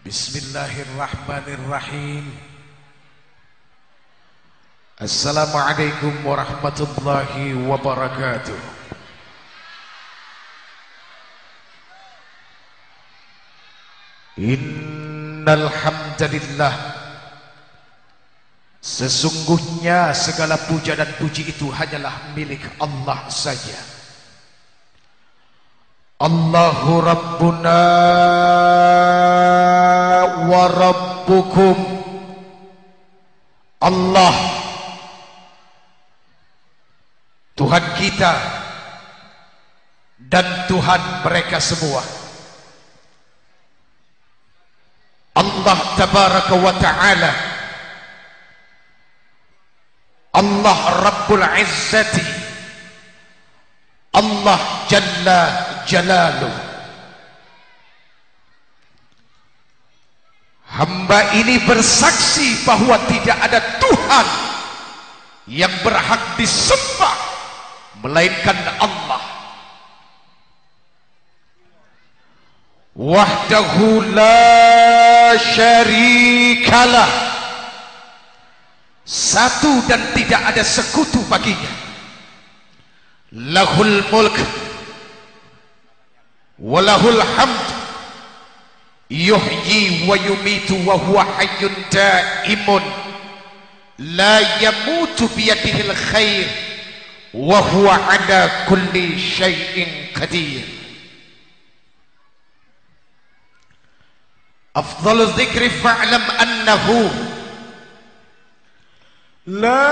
Bismillahirrahmanirrahim. Assalamualaikum warahmatullahi wabarakatuh. Innal hamdalillah, sesungguhnya segala puja dan puji itu hanyalah milik Allah saja. Allahu Rabbuna wa Rabbukum. Allah Tuhan kita dan Tuhan mereka semua. Allah Tabaraka wa Ta'ala, Allah Rabbul Izzati, Allah Jalla Jalaluh. Hamba ini bersaksi bahwa tidak ada Tuhan yang berhak disembah melainkan Allah. Wahdahu la syarikalah, satu dan tidak ada sekutu baginya. Lahul mulk walahul hamd, yuhyi wa yumitu wa huwa hayyun daimun, la yamutu biyadihil khair wa huwa ala kulli syai'in qadir. Afdhalu dzikri fa'lam annahu la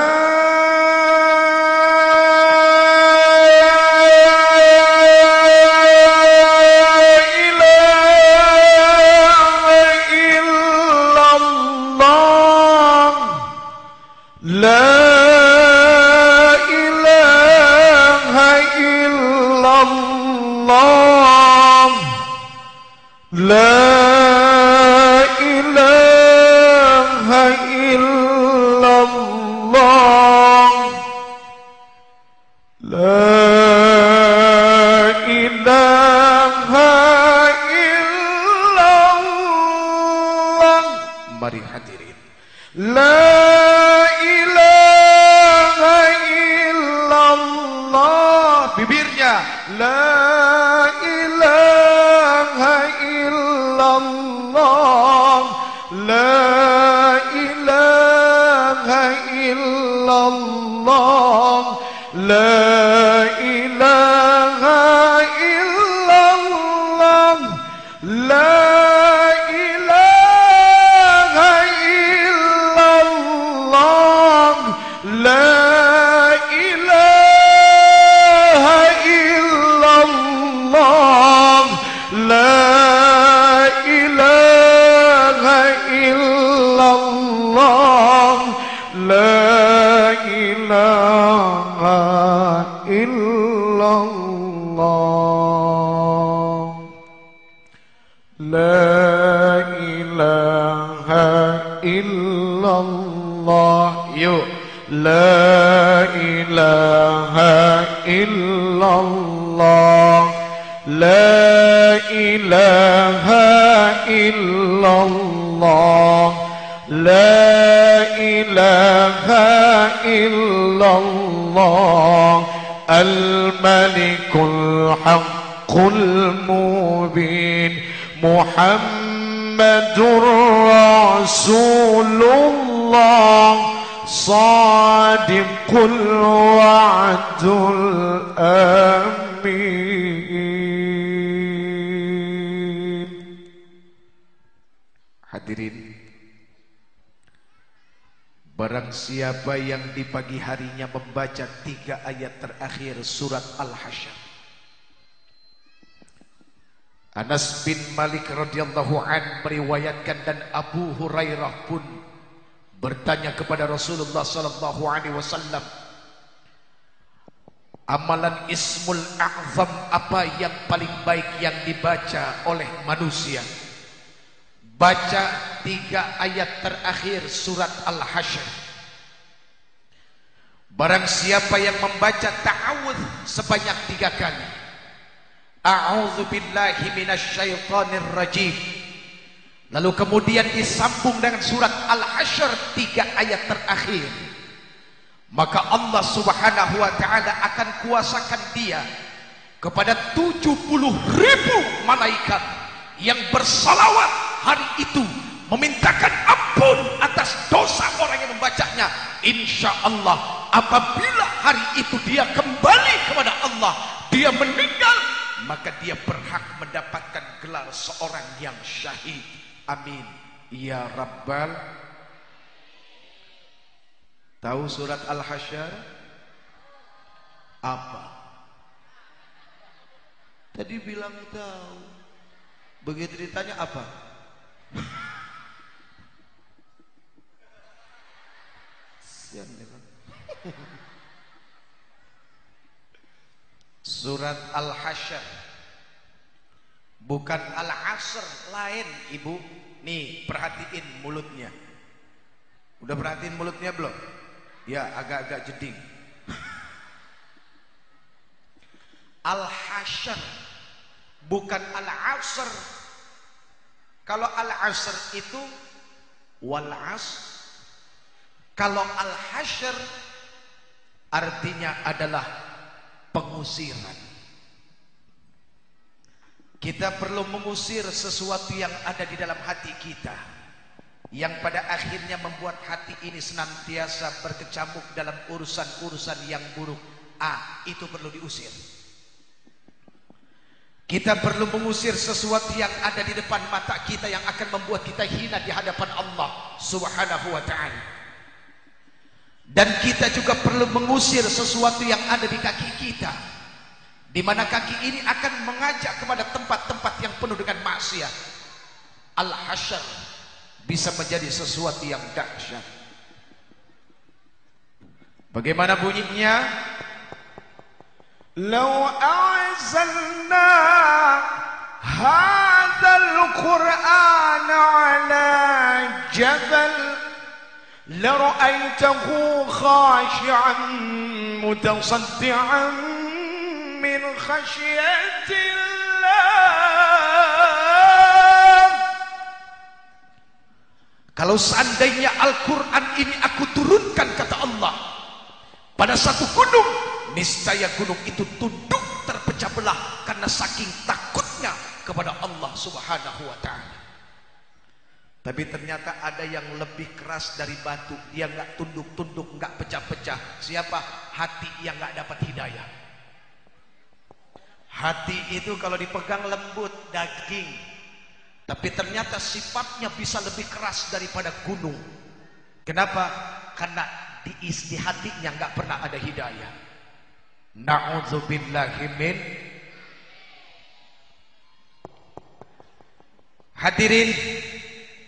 al-malikul haqqul mubin Muhammadur Rasulullah Sadiqul wa'dul amin. Hadirin, barang siapa yang di pagi harinya membaca 3 ayat terakhir surat Al-Hasyr. Anas bin Malik radhiyallahu an meriwayatkan dan Abu Hurairah pun bertanya kepada Rasulullah sallallahu alaihi wasallam, amalan Ismul A'zam apa yang paling baik yang dibaca oleh manusia? Baca 3 ayat terakhir surat Al-Hasyr. Barang siapa yang membaca ta'awudz sebanyak 3 kali, a'udzu billahi minasyaitonir rajim, Lalu kemudian disambung dengan surat Al-Hasyr 3 ayat terakhir. Maka Allah Subhanahu wa taala akan kuasakan dia kepada 70.000 malaikat yang bersalawat hari itu, memintakan ampun atas dosa orang yang membacanya. Insya Allah apabila hari itu dia kembali kepada Allah, dia meninggal, maka dia berhak mendapatkan gelar seorang yang syahid. Amin ya rabbal. Tahu surat Al-Hasyr apa? Tadi bilang tahu, begitu ditanya apa? Sian ya kan? Surat Al-Hasyr, bukan Al-Asr, lain ibu. Nih perhatiin mulutnya. Udah perhatiin mulutnya belum? Ya agak-agak jeding. Al-Hasyr bukan Al-Asr. Kalau Al-Asr itu wal-asr. Kalau Al-Hasyr artinya adalah pengusiran. Kita perlu mengusir sesuatu yang ada di dalam hati kita, yang pada akhirnya membuat hati ini senantiasa berkecamuk dalam urusan-urusan yang buruk. Itu perlu diusir. Kita perlu mengusir sesuatu yang ada di depan mata kita yang akan membuat kita hina di hadapan Allah Subhanahu wa ta'ala. Dan kita juga perlu mengusir sesuatu yang ada di kaki kita, di mana kaki ini akan mengajak kepada tempat-tempat yang penuh dengan maksiat. Al-Hasyr bisa menjadi sesuatu yang dahsyat. Bagaimana bunyinya? Lau a'zalna hadzal Qur'an 'ala jabal la ra'aytahu khashi'an mutasaddi'an min khasyatillah. Kalau seandainya Al-Quran ini aku turunkan, kata Allah, pada satu gunung, niscaya gunung itu tunduk terpecah belah karena saking takutnya kepada Allah Subhanahu wa ta'ala. Tapi ternyata ada yang lebih keras dari batu. Dia nggak tunduk-tunduk, nggak pecah-pecah. Siapa? Hati yang nggak dapat hidayah. Hati itu kalau dipegang lembut, daging, tapi ternyata sifatnya bisa lebih keras daripada gunung. Kenapa? Karena di hatinya nggak pernah ada hidayah. Na'udzubillahi min. Hadirin,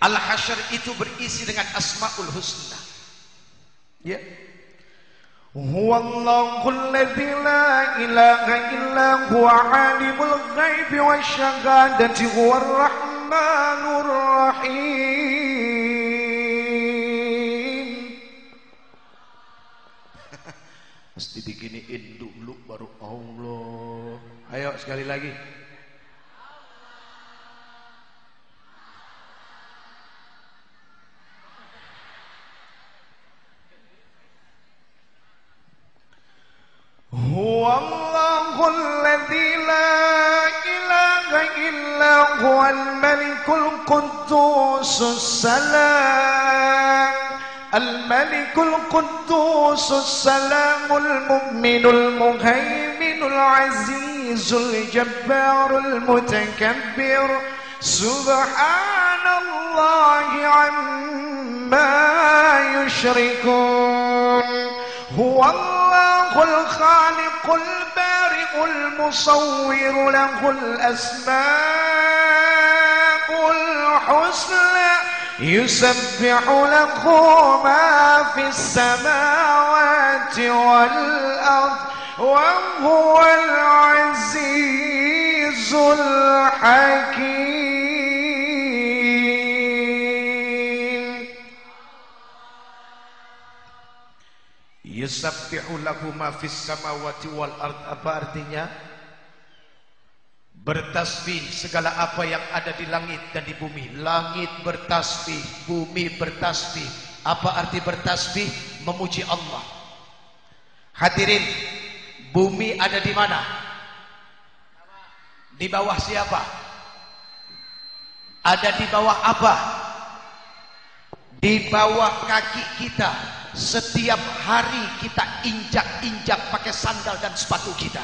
Al-Hasyr itu berisi dengan Asmaul Husna. Ya. Huwallahul ladzi la ilaha illa huwa alimul ghaibi wasyahadati huwar rahmanur rahim. Mesti diginiin dulu baru Allah. Ayo sekali lagi. Huwallahul ladzi la ilaha illa huwal malikul quddusus salam. Al-malikul quddusus salamul mu'minul muhaiminul azizul jabbarul mutakabbir. Subhanallahi amma yushrikun. Huwallahul khaliqul bari'ul musawwir lahul asma'ul husna. Yusabbihu lahu ma fis samawati wal ard wa huwal azizul hakim. Yusabbihu lahu ma fis samawati wal ard, apa artinya? Bertasbih segala apa yang ada di langit dan di bumi. Langit bertasbih, bumi bertasbih. Apa arti bertasbih? Memuji Allah. Hadirin, bumi ada di mana? Di bawah siapa? Ada di bawah apa? Di bawah kaki kita. Setiap hari kita injak-injak pakai sandal dan sepatu kita.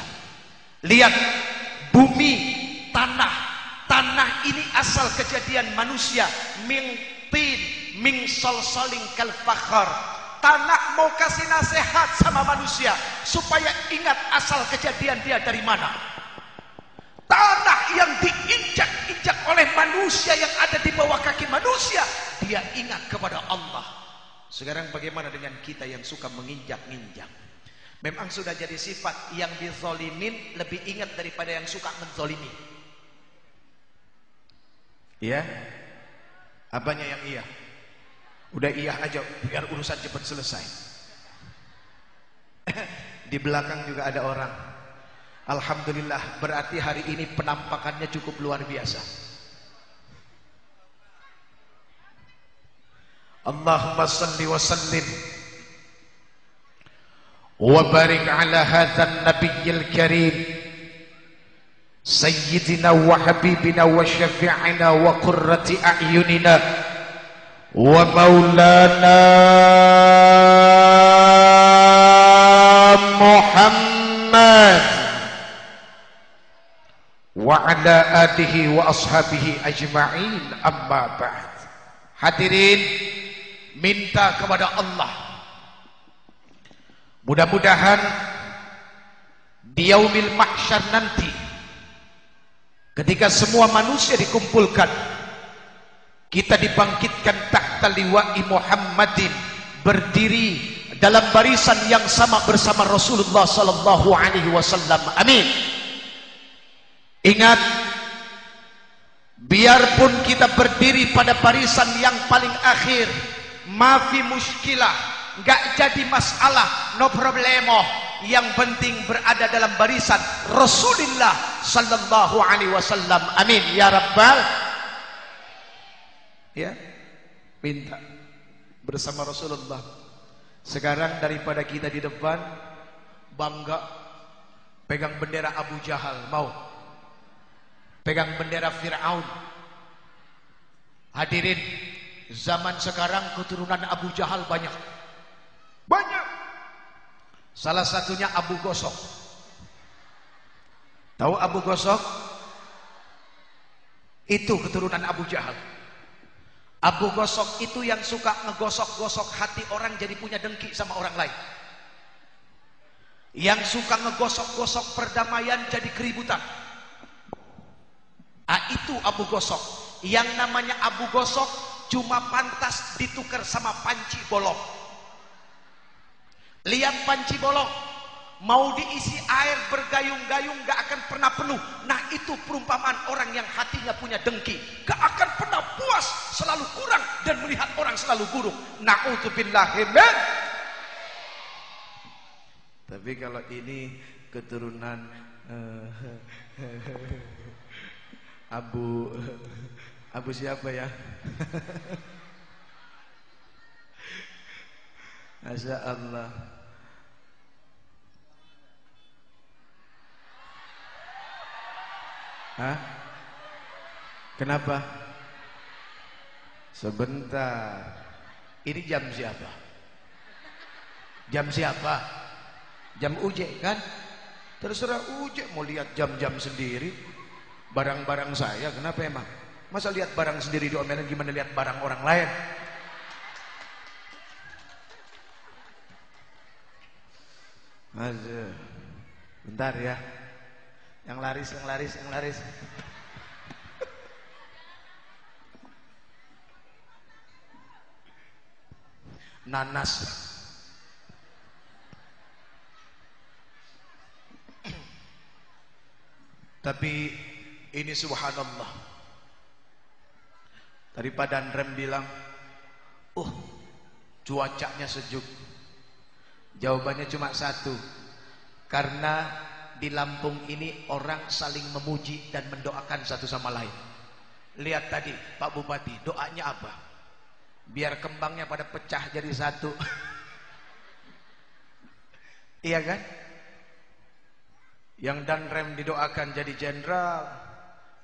Lihat, bumi, tanah ini asal kejadian manusia. Min tin, min salsalin kal fakhar. Tanah mau kasih nasihat sama manusia supaya ingat asal kejadian dia dari mana. Tanah yang diinjak-injak oleh manusia yang ada di bawah kaki manusia, dia ingat kepada Allah. Sekarang bagaimana dengan kita yang suka menginjak-injak? Memang sudah jadi sifat, yang dizolimin lebih ingat daripada yang suka menzolimi. Iya? Apanya yang iya? Udah iya aja biar urusan cepat selesai. Di belakang juga ada orang. Alhamdulillah, berarti hari ini penampakannya cukup luar biasa. Allahumma salli wa sallim wa barik ala hadzal nabiyil karim sayyidina wa habibina wa syafi'ina wa qurrati a'yunina wa maulana Muhammad wa ala alihi wa ashabihi ajma'in, amma ba'd. Hadirin, minta kepada Allah, mudah-mudahan di yaumil mahsyar nanti, ketika semua manusia dikumpulkan, kita dibangkitkan tahta liwa'i Muhammadin, berdiri dalam barisan yang sama bersama Rasulullah sallallahu alaihi wasallam. Amin. Ingat, biarpun kita berdiri pada barisan yang paling akhir, mafi muskilah, gak jadi masalah, no problemo. Yang penting berada dalam barisan Rasulullah sallallahu alaihi wasallam. Amin ya rabbal. Ya, minta bersama Rasulullah. Sekarang daripada kita di depan bangga pegang bendera Abu Jahal, mau pegang bendera Fir'aun. Hadirin, zaman sekarang keturunan Abu Jahal banyak. Salah satunya Abu Gosok. Tahu Abu Gosok? Itu keturunan Abu Jahal. Abu Gosok itu yang suka ngegosok-gosok hati orang jadi punya dengki sama orang lain. Yang suka ngegosok-gosok perdamaian jadi keributan. Itu Abu Gosok. Yang namanya Abu Gosok cuma pantas ditukar sama panci bolong. Lihat panci bolong, mau diisi air bergayung-gayung gak akan pernah penuh. Nah, itu perumpamaan orang yang hatinya punya dengki, gak akan pernah puas, selalu kurang, dan melihat orang selalu buruk. Na'udzubillahi min. Tapi kalau ini keturunan Abu siapa ya? Masya Allah. Hah? Kenapa? Sebentar. Ini jam siapa? Jam siapa? Jam Uje kan? Terserah Uje mau lihat jam-jam sendiri. Barang-barang saya, kenapa emang? Masa lihat barang sendiri diomelin, gimana lihat barang orang lain? Aduh. Bentar ya. Yang laris. Nanas. Tapi ini subhanallah. Tadi Pak Dandrem bilang, cuacanya sejuk. Jawabannya cuma satu, karena di Lampung ini orang saling memuji dan mendoakan satu sama lain. Lihat tadi Pak Bupati, doanya apa? Biar kembangnya pada pecah jadi satu. Iya kan? Yang Danrem didoakan jadi jenderal,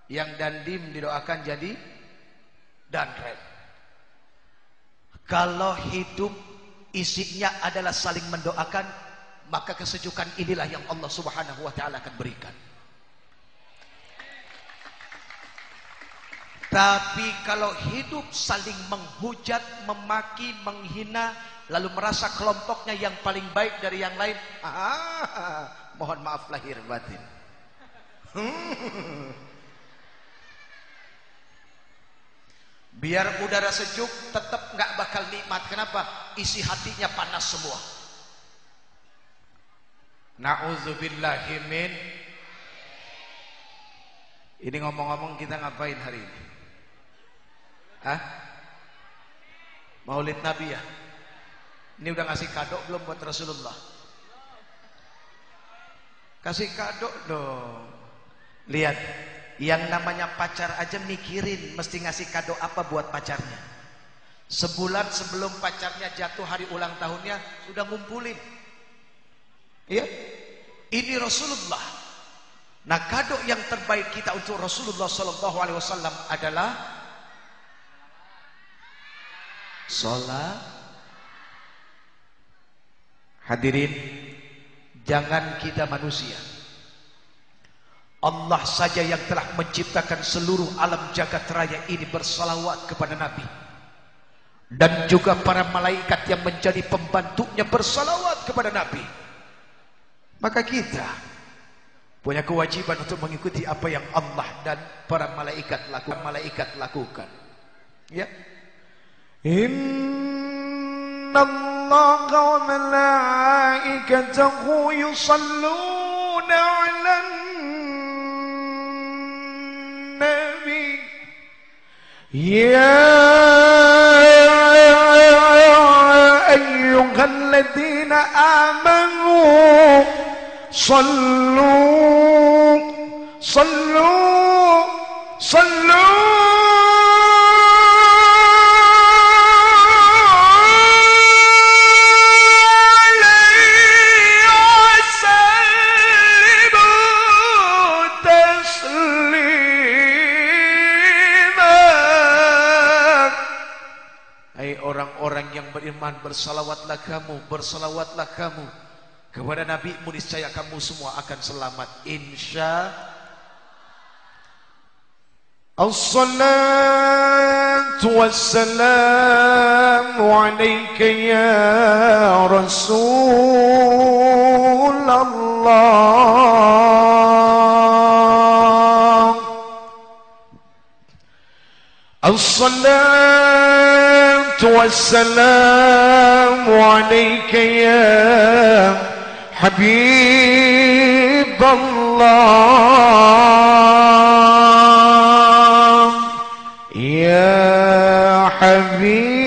yang Dandim didoakan jadi Danrem. Kalau hidup isinya adalah saling mendoakan, maka kesejukan inilah yang Allah Subhanahu wa taala akan berikan. Tapi kalau hidup saling menghujat, memaki, menghina, lalu merasa kelompoknya yang paling baik dari yang lain, mohon maaf lahir batin. Biar udara sejuk tetap nggak bakal nikmat. Kenapa? Isi hatinya panas semua. Na'udzubillahi min. Ini ngomong-ngomong kita ngapain hari ini? Hah? Maulid Nabi ya? Ini udah ngasih kado belum buat Rasulullah? Kasih kado dong. Lihat, yang namanya pacar aja mikirin mesti ngasih kado apa buat pacarnya. Sebulan sebelum pacarnya jatuh hari ulang tahunnya sudah ngumpulin. Iya, ini Rasulullah. Nah, kado yang terbaik kita untuk Rasulullah Sallallahu Alaihi Wasallam adalah sholat. Hadirin, jangan kita manusia, Allah saja yang telah menciptakan seluruh alam jagat raya ini bersalawat kepada Nabi, dan juga para malaikat yang menjadi pembantunya bersalawat kepada Nabi. Maka kita punya kewajiban untuk mengikuti apa yang Allah dan para malaikat lakukan. Ya. Inna Allah wa malaikatahu yusalluna 'alan nabi. Ya ayyuhalladzina amanu sallu orang yang beriman, bersalawatlah kamu kepada Nabi-Mu, niscaya kamu semua akan selamat insya. Assalatu wassalamu alaika ya Rasulullah. Assalatu wassalamu alaika ya Habiballah. Ya Habiballah.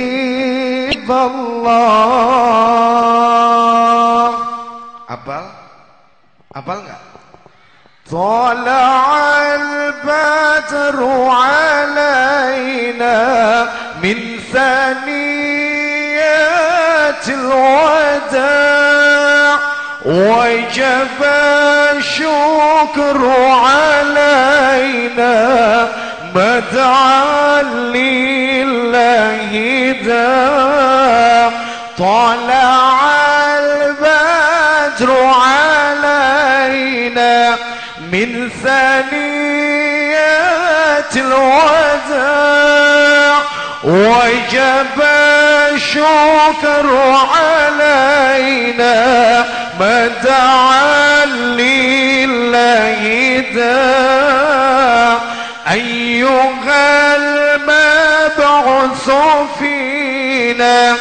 Hafal nggak? Tala'al badru alaina min thaniyatil wada' wajaba syukru alaina mad'an lillahi da' tala'al badru alaina من ثنيات الوداع وجب الشكر علينا ما دعا لله داع أيها المبعوث فينا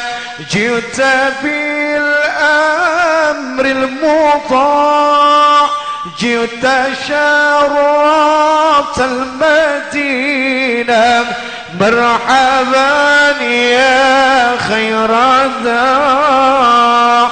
جئت بالأمر المطاع جئت شرفت المدينة مرحبا يا خير داع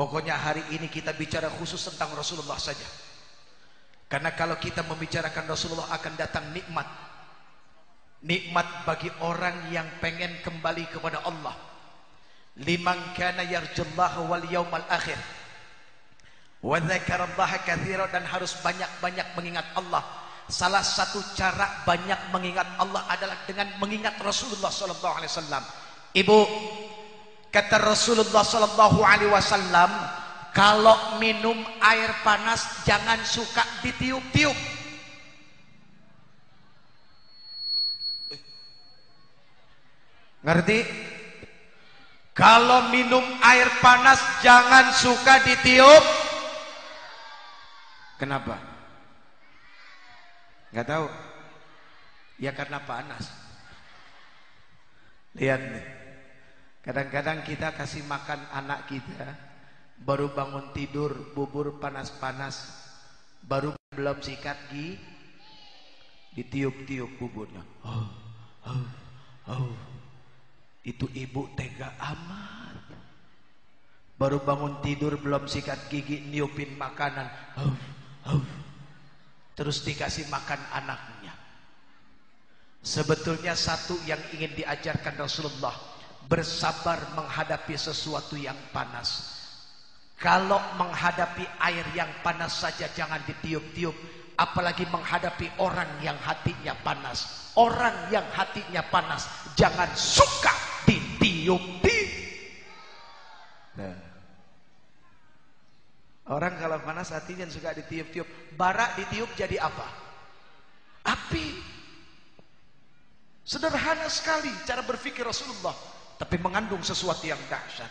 Pokoknya hari ini kita bicara khusus tentang Rasulullah saja. Karena kalau kita membicarakan Rasulullah akan datang nikmat. Nikmat bagi orang yang pengen kembali kepada Allah. Liman kana yarjullaha wal yawmal akhir. Wa dzakarallaha katsiran, dan harus banyak-banyak mengingat Allah. Salah satu cara banyak mengingat Allah adalah dengan mengingat Rasulullah sallallahu alaihi wasallam. Ibu, kata Rasulullah sallallahu alaihi wasallam, kalau minum air panas jangan suka ditiup-tiup. Ngerti? Kalau minum air panas jangan suka ditiup. Kenapa? Nggak tahu. Ya karena panas. Lihat nih. Kadang-kadang kita kasih makan anak kita, baru bangun tidur bubur panas-panas, baru belum sikat gigi, ditiup-tiup buburnya. Itu ibu tega amat. Baru bangun tidur belum sikat gigi, niupin makanan, terus dikasih makan anaknya. Sebetulnya satu yang ingin diajarkan Rasulullah, bersabar menghadapi sesuatu yang panas. Kalau menghadapi air yang panas saja jangan ditiup-tiup, apalagi menghadapi orang yang hatinya panas. Orang yang hatinya panas jangan suka ditiup-tiup. Nah. Orang kalau panas hatinya suka ditiup-tiup. Bara ditiup jadi apa? Api. Sederhana sekali cara berpikir Rasulullah, tapi mengandung sesuatu yang dahsyat.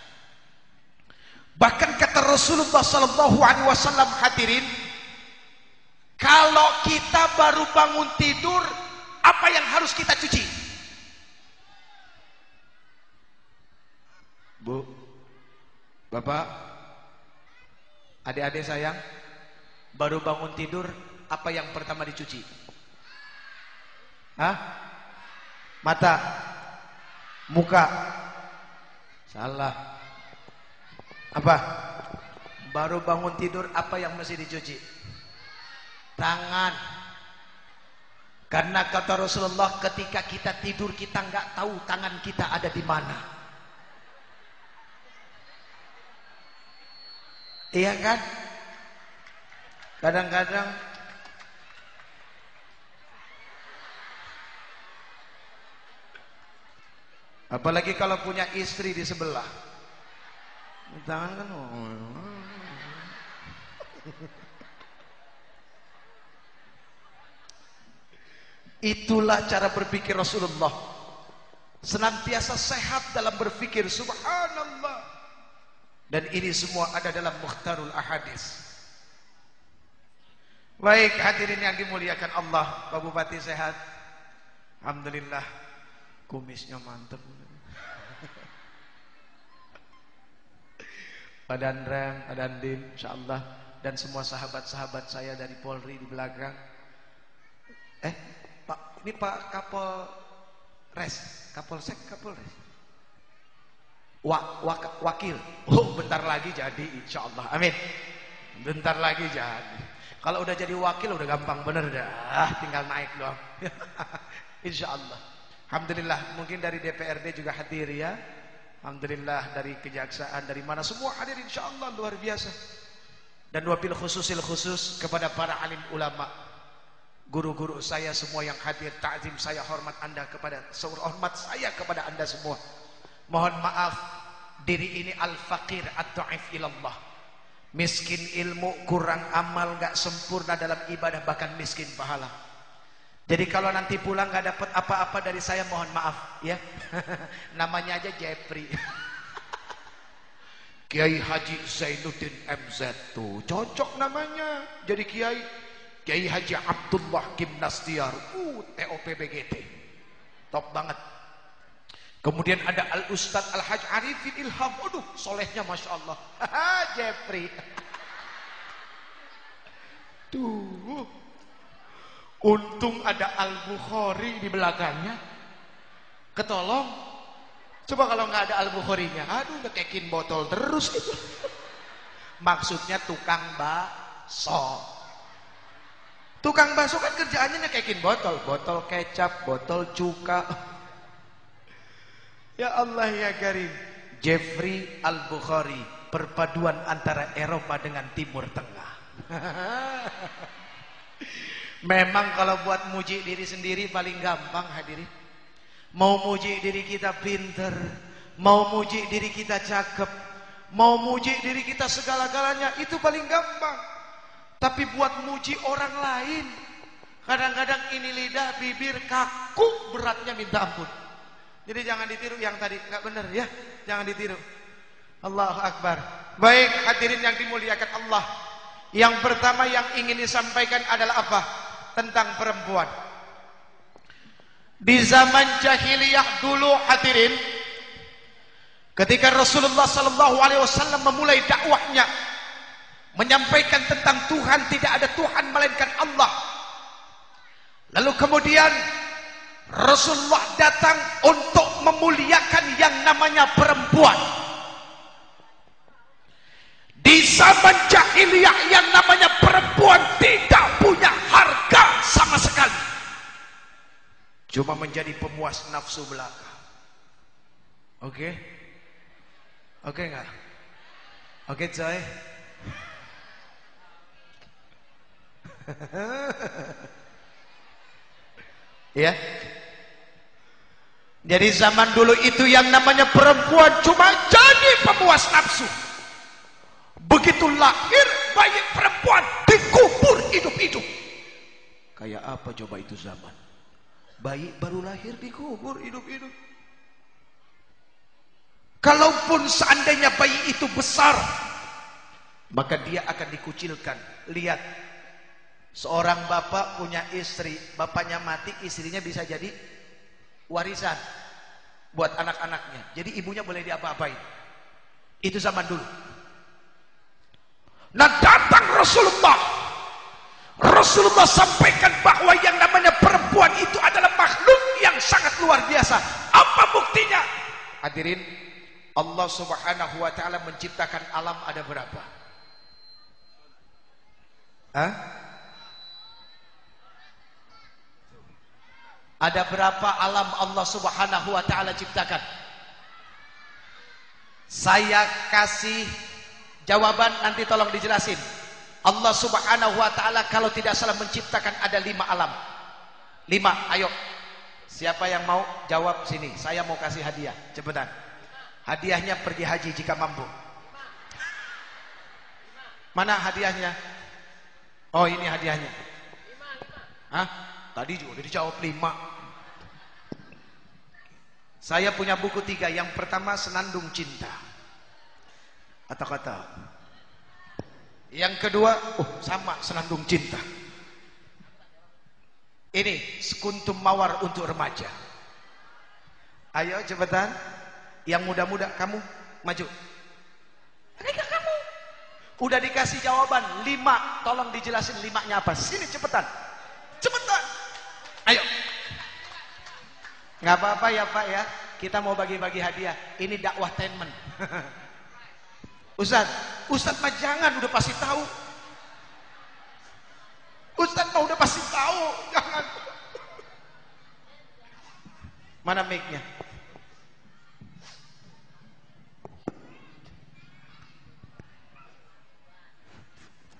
Bahkan kata Rasulullah sallallahu alaihi wasallam, hadirin, kalau kita baru bangun tidur, apa yang harus kita cuci? Bu, Bapak, adik-adik sayang, baru bangun tidur, apa yang pertama dicuci? Hah? Mata? Muka? Salah. Apa? Baru bangun tidur, apa yang mesti dicuci? Tangan. Karena kata Rasulullah, ketika kita tidur kita nggak tahu tangan kita ada di mana. Iya kan? Kadang-kadang apalagi kalau punya istri di sebelah, tangan kan itulah cara berpikir Rasulullah, senantiasa sehat dalam berpikir. Subhanallah. Dan ini semua ada dalam Mukhtarul Ahadis. Baik hadirin yang dimuliakan Allah, Pak Bupati sehat? Alhamdulillah. Kumisnya mantap. Pak Danrem, Pak Dandim, insyaallah, dan semua sahabat-sahabat saya dari Polri di belakang. Pak, ini Pak Kapolres, Kapolsek, Kapolres. Wakil. Oh, bentar lagi jadi insyaallah. Amin. Bentar lagi jadi. Kalau udah jadi wakil udah gampang bener dah, tinggal naik doang. Insyaallah. Alhamdulillah, mungkin dari DPRD juga hadir ya. Alhamdulillah, dari kejaksaan, dari mana semua hadir insyaallah, luar biasa. Dan wabil khusus kepada para alim ulama, guru-guru saya semua yang hadir, ta'zim saya, hormat Anda kepada hormat saya kepada Anda semua. Mohon maaf, diri ini al-faqir at-ta'if ilallah, miskin ilmu, kurang amal, gak sempurna dalam ibadah, bahkan miskin pahala. Jadi kalau nanti pulang gak dapat apa-apa dari saya, mohon maaf ya. Namanya aja Jepri. Kiai Haji Zainuddin MZ tuh cocok namanya jadi kiai. Kiai Haji Abdullah Gimnastiar, TOPBGT, top banget. Kemudian ada Al-Ustadz Al-Haj Arifin Ilham, aduh solehnya Masya Allah. Jepri. Tuh, untung ada Al-Bukhari di belakangnya, ketolong. Coba kalau nggak ada Al-Bukharinya, aduh udah kekin botol terus itu. Maksudnya tukang bakso. Tukang bakso kan kerjaannya nyekekin botol, botol kecap, botol cuka. Ya Allah ya Karim. Jeffrey Al-Bukhari, perpaduan antara Eropa dengan Timur Tengah. Memang kalau buat muji diri sendiri paling gampang hadirin. Mau muji diri kita pinter, mau muji diri kita cakep, mau muji diri kita segala-galanya, itu paling gampang. Tapi buat muji orang lain, kadang-kadang ini lidah, bibir kaku, beratnya minta ampun. Jadi jangan ditiru yang tadi, nggak benar ya, jangan ditiru. Allahu Akbar. Baik hadirin yang dimuliakan Allah. Yang pertama yang ingin disampaikan adalah apa? Tentang perempuan. Di zaman jahiliyah dulu hadirin, ketika Rasulullah SAW memulai dakwahnya, menyampaikan tentang Tuhan, tidak ada Tuhan melainkan Allah. Lalu kemudian Rasulullah datang untuk memuliakan yang namanya perempuan. Di zaman jahiliyah yang namanya perempuan tidak punya harga sama sekali. Cuma menjadi pemuas nafsu belaka. Oke? Oke enggak? Oke coy? Ya. Jadi zaman dulu itu yang namanya perempuan cuma jadi pemuas nafsu. Begitu lahir bayi perempuan dikubur hidup-hidup. Kayak apa coba itu zaman? Bayi baru lahir dikubur hidup-hidup. Kalaupun seandainya bayi itu besar, maka dia akan dikucilkan. Lihat, seorang bapak punya istri, bapaknya mati, istrinya bisa jadi warisan buat anak-anaknya. Jadi ibunya boleh diapa-apain. Itu zaman dulu. Nah datang Rasulullah sampaikan bahwa yang namanya perempuan itu adalah makhluk yang sangat luar biasa. Apa buktinya? Hadirin, Allah Subhanahu wa taala menciptakan alam ada berapa? Hah? Ada berapa alam Allah Subhanahu wa taala ciptakan? Saya kasih jawaban, nanti tolong dijelasin. Allah Subhanahu wa taala kalau tidak salah menciptakan ada 5 alam. 5, ayo. Siapa yang mau jawab sini? Saya mau kasih hadiah, cepetan. Hadiahnya pergi haji jika mampu. Mana hadiahnya? Oh, ini hadiahnya. Hah? Tadi juga udah dijawab 5. Saya punya buku 3. Yang pertama Senandung Cinta. Kata-kata. Yang kedua, sama Senandung Cinta. Ini Sekuntum Mawar untuk Remaja. Ayo cepetan. Yang muda-muda kamu maju. Ayo kamu. Udah dikasih jawaban 5. Tolong dijelasin 5-nya apa. Sini cepetan. Cepetan. Ayo. Nggak apa-apa ya Pak ya. Kita mau bagi-bagi hadiah. Ini dakwah tenmen. Ustadz mah jangan, udah pasti tahu. Ustadz mah udah pasti tahu, jangan. Mana mic-nya?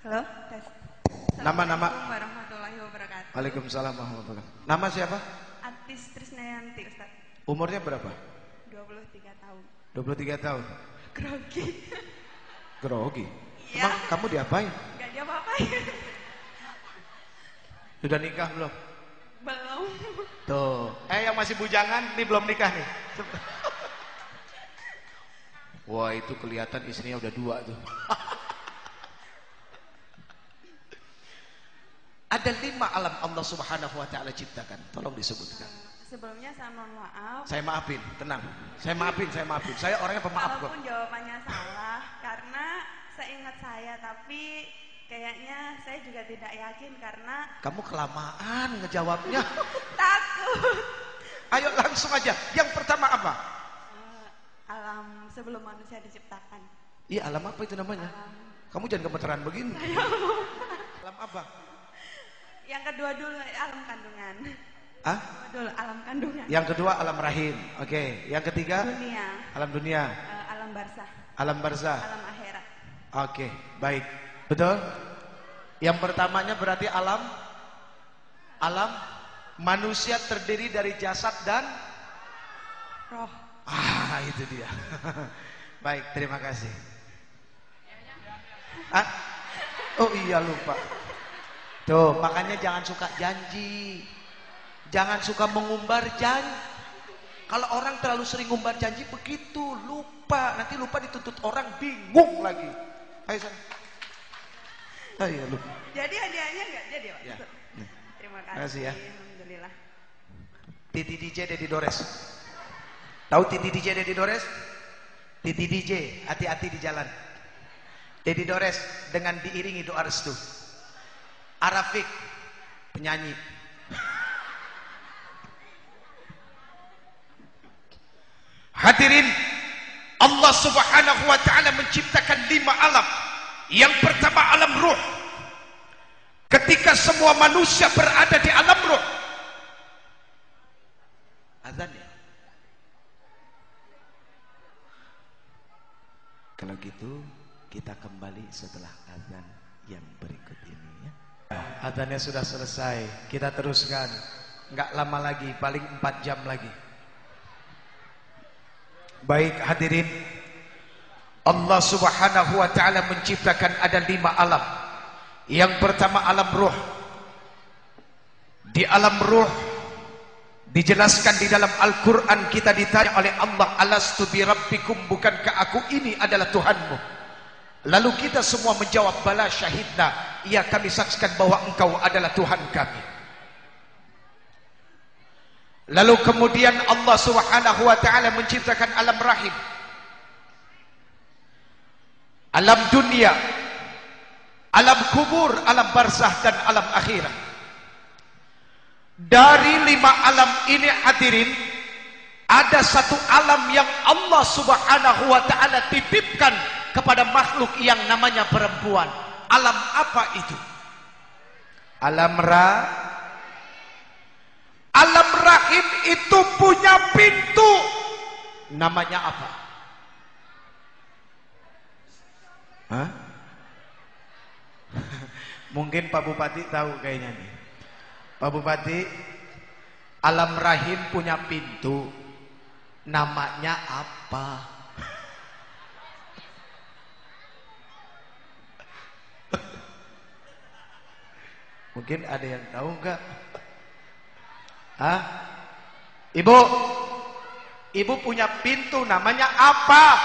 Halo, tes. Nama. Assalamualaikum warahmatullahi wabarakatuh. Waalaikumsalam warahmatullahi wabarakatuh. Nama siapa? Atis Trisnayanti, Ustaz. Umurnya berapa? 23 tahun. 23 tahun. Grogi. Grogi. Iya. Emang kamu diapain? Gak diapa-apain. Sudah nikah belum? Belum. Tuh. Yang masih bujangan, nih belum nikah nih. Wah, itu kelihatan istrinya udah 2 tuh. Ada 5 alam Allah Subhanahu wa taala ciptakan. Tolong disebutkan. Sebelumnya saya mohon maaf. Saya maafin, tenang. Saya maafin. Saya orangnya pemaaf kok. Walaupun jawabannya salah, karena seingat saya, tapi kayaknya saya juga tidak yakin karena Kamu kelamaan ngejawabnya. takut. Ayo langsung aja. Yang pertama apa? Alam sebelum manusia diciptakan. Iya, alam apa itu namanya? Alam Kamu jangan gemeteran begini. Alam apa? Yang kedua dulu alam kandungan. Ah? Dulu alam kandungan. Yang kedua alam rahim. Oke. Yang ketiga? Dunia. Alam dunia. Alam barzah. Alam barzah. Alam akhirat. Oke, baik. Betul? Yang pertamanya berarti alam manusia terdiri dari jasad dan roh. Ah, itu dia. Baik, terima kasih. Ah? Oh iya, lupa. Tuh, makanya jangan suka janji. Jangan suka mengumbar janji. Kalau orang terlalu sering ngumbar janji begitu, lupa. Nanti lupa dituntut orang, bingung lagi. Ayo sana. Ayo lupa. Jadi hadiahnya enggak jadi, Pak? Ya. Terima Kasih kasih. ya. Alhamdulillah. Titi DJ Dedi Dores. Tahu Titi DJ Dedi Dores? Titi DJ, hati-hati di jalan. Dedi Dores dengan diiringi doa restu. Arafik, penyanyi. Hadirin, Allah Subhanahu wa taala menciptakan 5 alam. Yang pertama alam ruh. Ketika semua manusia berada di alam ruh. Azan ya? Kalau gitu kita kembali setelah azan yang berikut ini ya. Azannya sudah selesai. Kita teruskan. Enggak lama lagi, paling 4 jam lagi. Baik hadirin, Allah Subhanahu wa taala menciptakan ada 5 alam. Yang pertama alam ruh. Di alam ruh dijelaskan di dalam Al-Qur'an, kita ditanya oleh Allah, alastu bi rabbikum, bukankah aku ini adalah Tuhanmu? Lalu kita semua menjawab, bala syahidna, iya kami saksikan bahwa engkau adalah Tuhan kami. Lalu kemudian Allah Subhanahu wa taala menciptakan alam rahim, alam dunia, alam kubur, alam barzah dan alam akhirat. Dari 5 alam ini hadirin, ada satu alam yang Allah Subhanahu wa taala titipkan kepada makhluk yang namanya perempuan. Alam apa itu? Alam rahim itu punya pintu. Namanya apa? Hah? Mungkin Pak Bupati tahu kayaknya nih. Pak Bupati, alam rahim punya pintu. Namanya apa? Mungkin ada yang tahu enggak? Hah? Ibu punya pintu, namanya apa?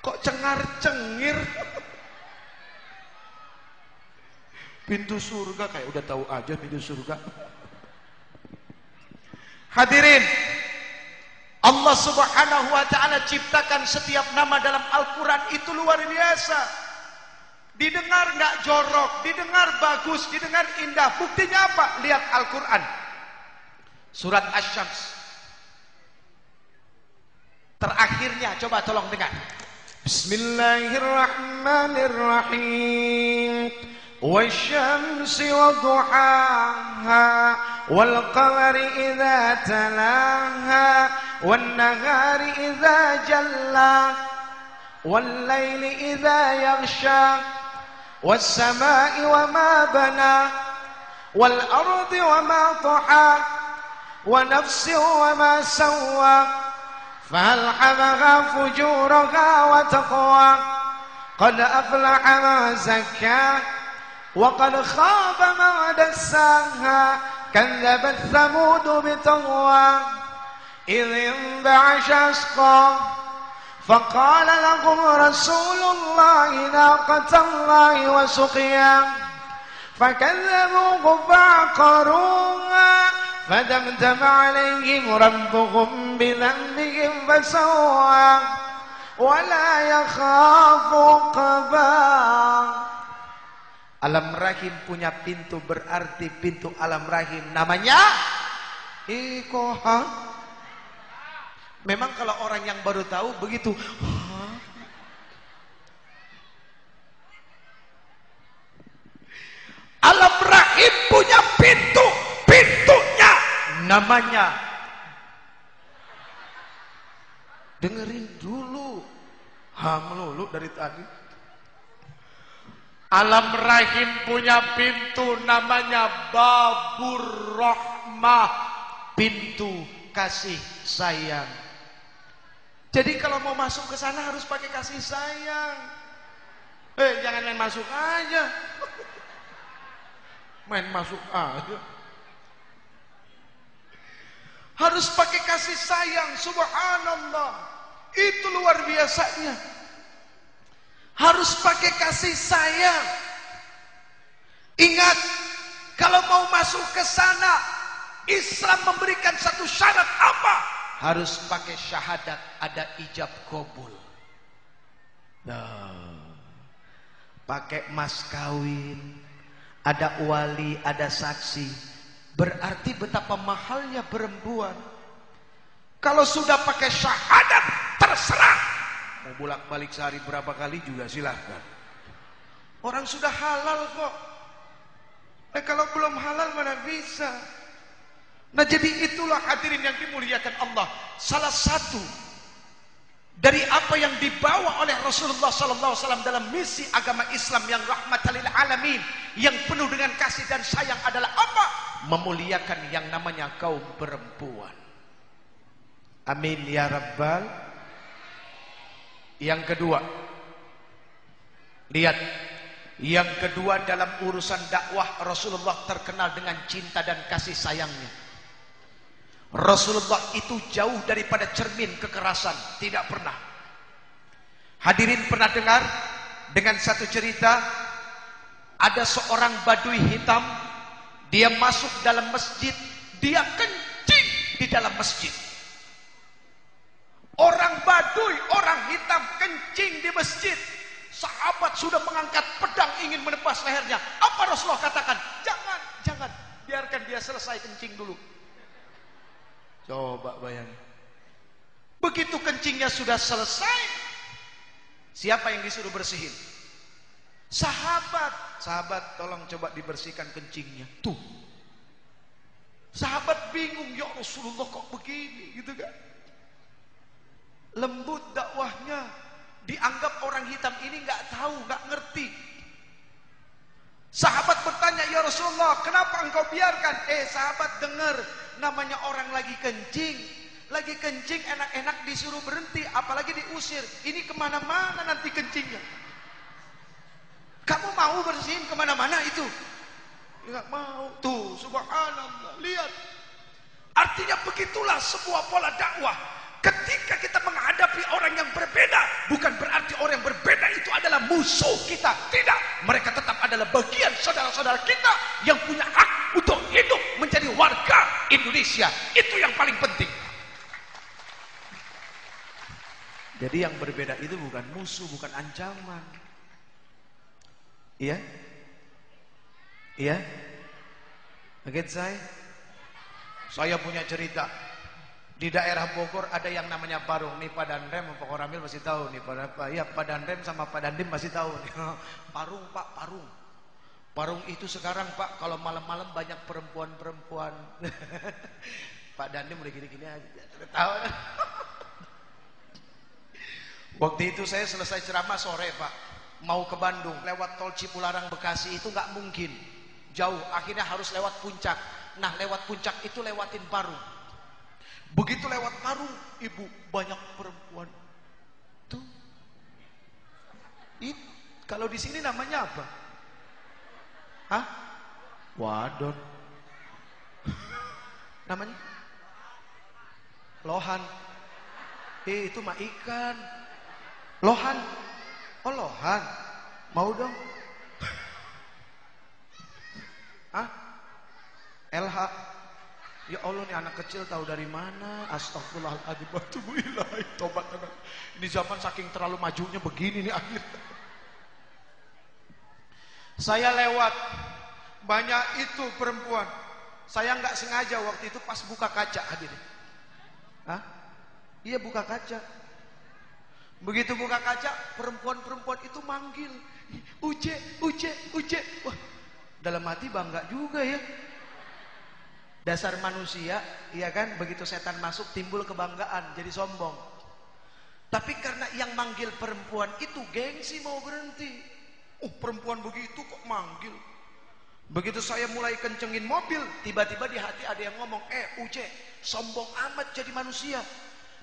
Kok cengar-cengir? Pintu surga, kayak udah tahu aja pintu surga. Hadirin, Allah Subhanahu wa taala ciptakan setiap nama dalam Al-Qur'an itu luar biasa. Didengar nggak jorok, didengar bagus, didengar indah. Buktinya apa? Lihat Al-Qur'an. Surat Asy-Syams. Terakhirnya coba tolong dengar. Bismillahirrahmanirrahim. والشمس وضحاها والقمر إذا تلاها والنهار إذا جلا والليل إذا يغشى والسماء وما بنى والأرض وما طحى ونفس وما سوى فألهمها فجورها وتقوى قد أفلح من زكاها وقد خاب من دساها كذبت ثمود بطغوى إذ انبعث أشقاها فقال لهم رسول الله ناقة الله وسقياها فكذبوه فعقروها فدمدم عليهم ربهم بذنبهم فسواها ولا يخاف عقباها. Alam rahim punya pintu, berarti pintu alam rahim namanya Ikoha. Memang kalau orang yang baru tahu begitu, namanya, dengerin dulu, melulu dari tadi. Alam rahim punya pintu namanya babur rahmah, pintu kasih sayang. Jadi kalau mau masuk ke sana harus pakai kasih sayang. Jangan main masuk aja. Main masuk aja. Harus pakai kasih sayang, subhanallah. Itu luar biasanya. Harus pakai kasih sayang. Ingat, kalau mau masuk ke sana, Islam memberikan satu syarat apa? Harus pakai syahadat, ada ijab qabul. Pakai mas kawin, ada wali, ada saksi. Berarti betapa mahalnya perempuan. Kalau sudah pakai syahadat, terserah. Mau bolak-balik sehari berapa kali juga silahkan. Orang sudah halal kok. Kalau belum halal mana bisa. Nah jadi itulah hadirin yang dimuliakan Allah. Salah satu dari apa yang dibawa oleh Rasulullah SAW dalam misi agama Islam yang rahmatan lil alamin, yang penuh dengan kasih dan sayang adalah apa? Memuliakan yang namanya kaum perempuan. Amin ya Rabbal. Yang kedua, lihat, yang kedua dalam urusan dakwah Rasulullah terkenal dengan cinta dan kasih sayangnya. Rasulullah itu jauh daripada cermin kekerasan, tidak pernah. Hadirin pernah dengar dengan satu cerita, ada seorang badui hitam, dia masuk dalam masjid, dia kencing di dalam masjid. Orang badui, orang hitam kencing di masjid. Sahabat sudah mengangkat pedang ingin menebas lehernya. Apa Rasulullah katakan? Jangan, biarkan dia selesai kencing dulu. Coba bayangin. Begitu kencingnya sudah selesai, siapa yang disuruh bersihin? Sahabat, tolong coba dibersihkan kencingnya. Tuh. Sahabat bingung, ya Rasulullah kok begini, gitu kan? Lembut dakwahnya, dianggap orang hitam ini nggak tahu, nggak ngerti. Sahabat bertanya, ya Rasulullah, kenapa engkau biarkan? Sahabat dengar, namanya orang lagi kencing enak-enak disuruh berhenti, apalagi diusir. Ini kemana-mana nanti kencingnya. Kamu mau bersihin kemana-mana itu? Nggak mau. Tuh, subhanallah, lihat. Artinya begitulah sebuah pola dakwah. Ketika kita menghadapi orang yang berbeda, bukan berarti orang yang berbeda itu adalah musuh kita. Tidak, mereka tetap adalah bagian saudara-saudara kita yang punya hak untuk hidup menjadi warga Indonesia. Itu yang paling penting. Jadi yang berbeda itu bukan musuh, bukan ancaman. Iya? Iya? Begitu saya punya cerita. Di daerah Bogor ada yang namanya Parung. Nih Pak Dandrem, Pak Koramil masih tahu nih. Pak Dandrem sama Pak Dandim masih tahu nih. Parung Pak, Parung. Parung itu sekarang Pak, kalau malam-malam banyak perempuan-perempuan. Pak Dandim udah gini-gini aja. Tahu. Waktu itu saya selesai ceramah sore Pak, mau ke Bandung, lewat tol Cipularang Bekasi itu nggak mungkin, jauh. Akhirnya harus lewat Puncak. Nah lewat Puncak itu lewatin Parung. Begitu lewat Parung, ibu, banyak perempuan. Tuh. Kalau di sini namanya apa? Hah? Wadon. Namanya? Lohan. Itu mah ikan. Lohan. Oh, lohan. Mau dong? Hah? LH. Ya Allah, nih anak kecil tahu dari mana? Astagfirullahaladzim. Tobat. Ini zaman saking terlalu majunya begini nih akhir. Saya lewat, banyak itu perempuan. Saya nggak sengaja waktu itu pas buka kaca hadirin. Hah? Iya buka kaca. Begitu buka kaca, perempuan-perempuan itu manggil, Uje. Wah, dalam hati bangga juga ya. Dasar manusia, iya kan, begitu setan masuk timbul kebanggaan, jadi sombong. Tapi karena yang manggil perempuan itu gengsi mau berhenti. Perempuan begitu kok manggil. Begitu saya mulai kencengin mobil, tiba-tiba di hati ada yang ngomong, Uje, sombong amat jadi manusia.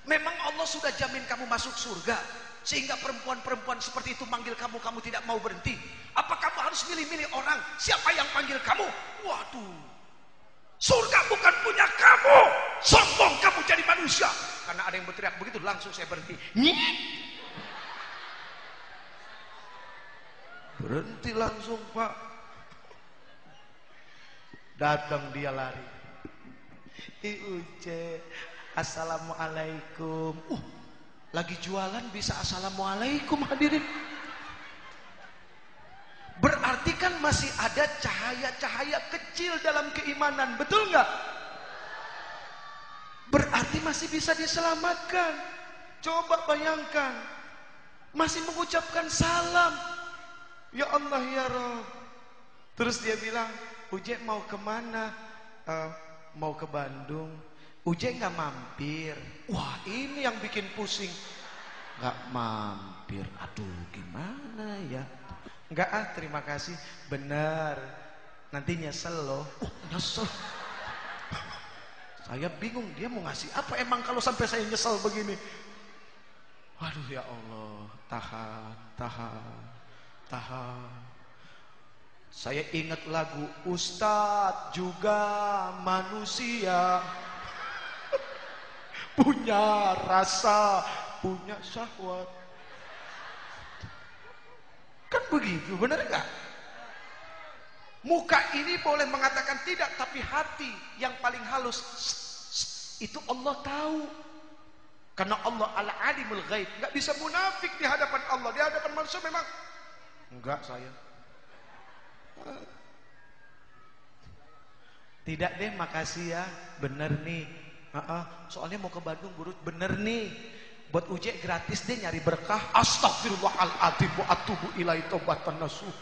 Memang Allah sudah jamin kamu masuk surga, sehingga perempuan-perempuan seperti itu manggil kamu, kamu tidak mau berhenti. Apa kamu harus milih-milih orang? Siapa yang panggil kamu? Waduh. Surga bukan punya kamu. Sombong kamu jadi manusia. Karena ada yang berteriak begitu, langsung saya berhenti. Nyit. Berhenti langsung, Pak. Datang dia lari. Uje, assalamualaikum. Lagi jualan bisa assalamualaikum, hadirin. Berarti kan masih ada cahaya-cahaya kecil dalam keimanan, betul nggak? Berarti masih bisa diselamatkan. Coba bayangkan, masih mengucapkan salam, ya Allah ya Rabb. Terus dia bilang, Uje mau kemana? Mau ke Bandung. Uje nggak mampir. Wah, ini yang bikin pusing. Nggak mampir. Aduh, gimana ya? Enggak, terima kasih. Benar. Nanti nyesel loh. Nyesel. Saya bingung dia mau ngasih apa emang kalau sampai saya nyesel begini. Waduh ya Allah. Tahan. Saya ingat lagu Ustadz juga manusia. Punya rasa, punya syahwat. Kan begitu, benar enggak? Muka ini boleh mengatakan tidak, tapi hati yang paling halus itu Allah tahu. Karena Allah al-alimul ghaib, enggak bisa munafik di hadapan Allah. Di hadapan manusia memang enggak saya. Tidak deh, makasih ya. Bener nih. Soalnya mau ke Bandung buru. Bener nih. Buat Uje gratis deh nyari berkah. Astagfirullahaladzim wa atubu ilaihi taubatan nasuh.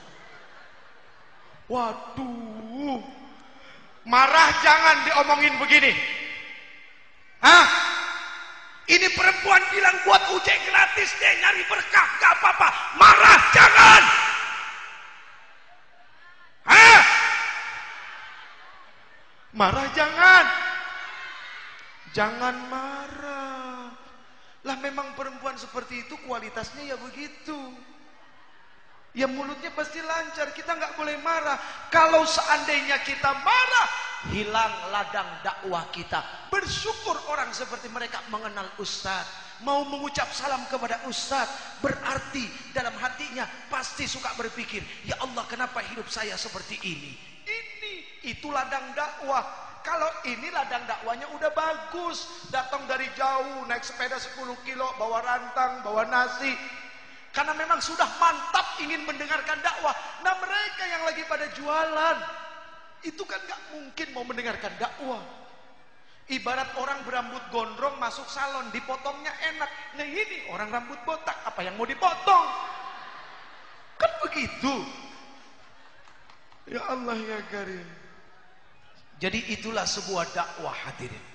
Waduh. Marah jangan diomongin begini. Ini perempuan bilang buat Uje gratis deh nyari berkah, gak apa-apa. Marah jangan. Marah jangan. Jangan marah. Lah memang perempuan seperti itu kualitasnya ya begitu. Ya mulutnya pasti lancar, kita nggak boleh marah. Kalau seandainya kita marah, hilang ladang dakwah kita. Bersyukur orang seperti mereka mengenal Ustadz, mau mengucap salam kepada Ustadz, berarti dalam hatinya pasti suka berpikir, ya Allah kenapa hidup saya seperti ini? Itu ladang dakwah. Kalau ini ladang dakwanya udah bagus, datang dari jauh, naik sepeda 10 kilo, bawa rantang, bawa nasi. Karena memang sudah mantap ingin mendengarkan dakwah. Nah mereka yang lagi pada jualan, itu kan gak mungkin mau mendengarkan dakwah. Ibarat orang berambut gondrong masuk salon, dipotongnya enak. Nah ini orang rambut botak, apa yang mau dipotong? Kan begitu. Ya Allah ya Karim. Jadi itulah sebuah dakwah hadirin.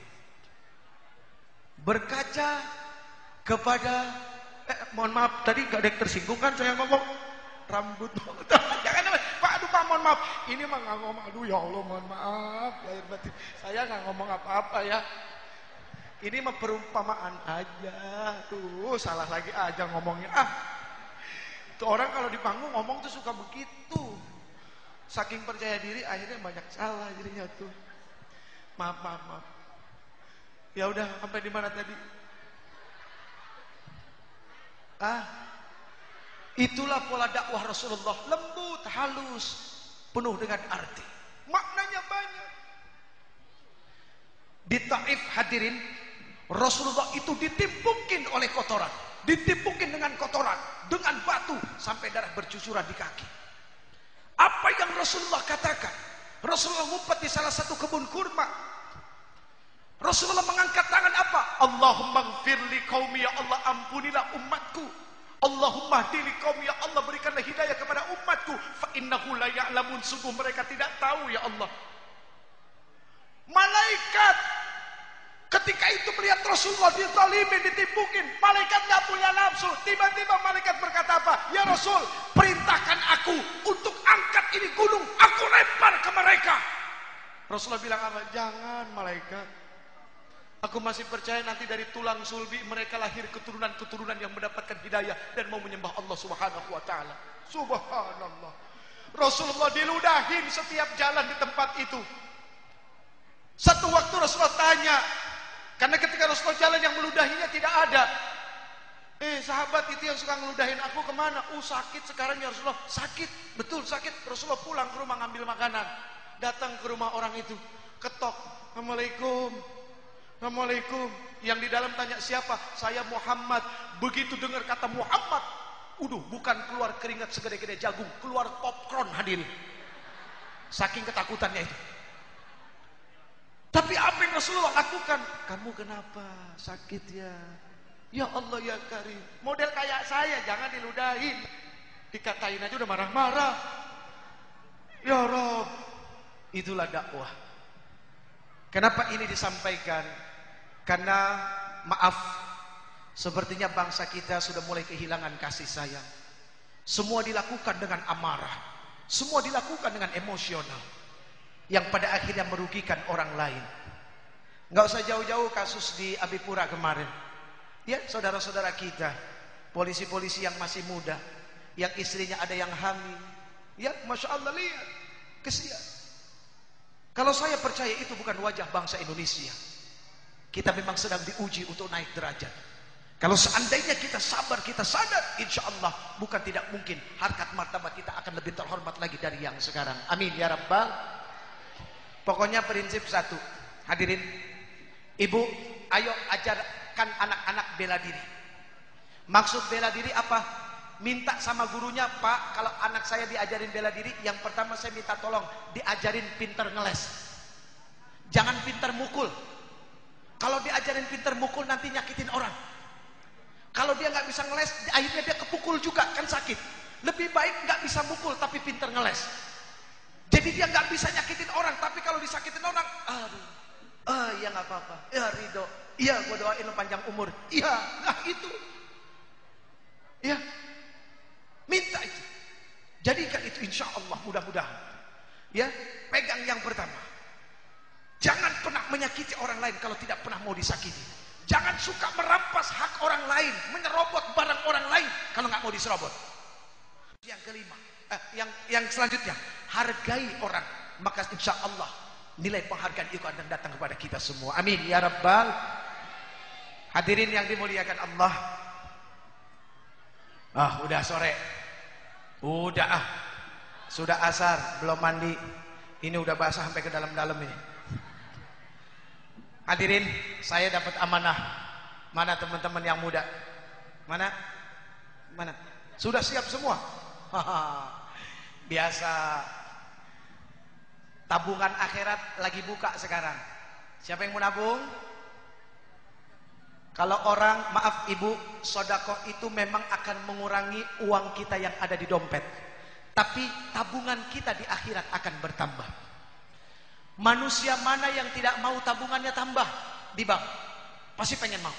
Berkaca kepada mohon maaf tadi gak ada yang tersinggung kan saya ngomong rambut. Jangan Pak, aduh Pak mohon maaf. Ini mah gak ngomong, aduh ya Allah mohon maaf. Lahir batin. Saya gak ngomong apa-apa ya. Ini mah perumpamaan aja. Tuh salah lagi aja ngomongnya. Tuh orang kalau di panggung ngomong tuh suka begitu. Saking percaya diri akhirnya banyak salah jadinya tuh. Maaf. Ya udah sampai di mana tadi? Itulah pola dakwah Rasulullah, lembut, halus, penuh dengan arti. Maknanya banyak. Di Taif hadirin, Rasulullah itu ditimpukin oleh kotoran, ditimpukin dengan kotoran, dengan batu sampai darah bercucuran di kaki. Apa yang Rasulullah katakan? Rasulullah ngumpet di salah satu kebun kurma. Rasulullah mengangkat tangan apa? Allahumma gfir li qaumi, ya Allah ampunilah umatku. Allahumma hdi li qaumi, ya Allah berikanlah hidayah kepada umatku. Fa innahu la ya'lamun, sungguh mereka tidak tahu ya Allah. Malaikat ketika itu melihat Rasulullah ditolimin, ditimpukin, malaikat nggak punya nafsu. Tiba-tiba malaikat berkata apa? Ya Rasul, perintahkan aku untuk angkat ini gunung, aku lempar ke mereka. Rasulullah bilang apa? Jangan malaikat, aku masih percaya nanti dari tulang sulbi mereka lahir keturunan-keturunan yang mendapatkan hidayah dan mau menyembah Allah Subhanahu wa taala. Subhanallah. Rasulullah diludahin setiap jalan di tempat itu. Satu waktu Rasulullah tanya, karena ketika Rasulullah jalan yang meludahinya tidak ada. Sahabat itu yang suka ngeludahin aku kemana? Sakit sekarang ya Rasulullah. Sakit, betul sakit. Rasulullah pulang ke rumah ngambil makanan. Datang ke rumah orang itu, ketok, Assalamualaikum. Assalamualaikum. Yang di dalam tanya siapa? Saya Muhammad. Begitu dengar kata Muhammad, bukan keluar keringat segede-gede jagung, keluar popcorn hadirin. Saking ketakutannya itu. Tapi apa yang Rasulullah lakukan? Kamu kenapa? Sakit ya? Ya Allah ya Karim. Model kayak saya, jangan diludahin. Dikatain aja udah marah-marah. Ya Rob. Itulah dakwah. Kenapa ini disampaikan? Karena maaf, sepertinya bangsa kita sudah mulai kehilangan kasih sayang. Semua dilakukan dengan amarah. Semua dilakukan dengan emosional. Yang pada akhirnya merugikan orang lain. Nggak usah jauh-jauh kasus di Abipura kemarin. Ya, saudara-saudara kita, polisi-polisi yang masih muda, yang istrinya ada yang hamil. Ya, Masya Allah, lihat, kesian. Kalau saya percaya itu bukan wajah bangsa Indonesia. Kita memang sedang diuji untuk naik derajat. Kalau seandainya kita sabar, kita sadar, insya Allah bukan tidak mungkin harkat martabat kita akan lebih terhormat lagi dari yang sekarang. Amin ya Rabbal. Pokoknya prinsip satu, hadirin, ibu, ayo ajarkan anak-anak bela diri. Maksud bela diri apa? Minta sama gurunya, Pak, kalau anak saya diajarin bela diri, yang pertama saya minta tolong diajarin pinter ngeles. Jangan pinter mukul. Kalau diajarin pinter mukul nanti nyakitin orang. Kalau dia nggak bisa ngeles, akhirnya dia kepukul juga, kan sakit. Lebih baik nggak bisa mukul tapi pinter ngeles. Jadi dia nggak bisa nyakitin orang, tapi kalau disakitin orang, ya nggak apa-apa, ya ridho, iya gue doain lo panjang umur, iya, nah itu, ya, minta itu, jadikan itu insya Allah mudah-mudahan, ya, pegang yang pertama, jangan pernah menyakiti orang lain kalau tidak pernah mau disakiti, jangan suka merampas hak orang lain, menyerobot barang orang lain kalau nggak mau diserobot. Yang kelima. Yang selanjutnya, hargai orang, maka insya Allah nilai penghargaan itu akan datang kepada kita semua. Amin ya Rabbal. Hadirin yang dimuliakan Allah. Udah sore, sudah asar, belum mandi, ini udah basah sampai ke dalam-dalam ini. Hadirin, saya dapat amanah. Mana teman-teman yang muda? Mana? Sudah siap semua? Biasa, tabungan akhirat lagi buka sekarang. Siapa yang mau nabung? Kalau orang, maaf ibu, sodakoh itu memang akan mengurangi uang kita yang ada di dompet, tapi tabungan kita di akhirat akan bertambah. Manusia mana yang tidak mau tabungannya tambah di bank? Pasti pengen mau.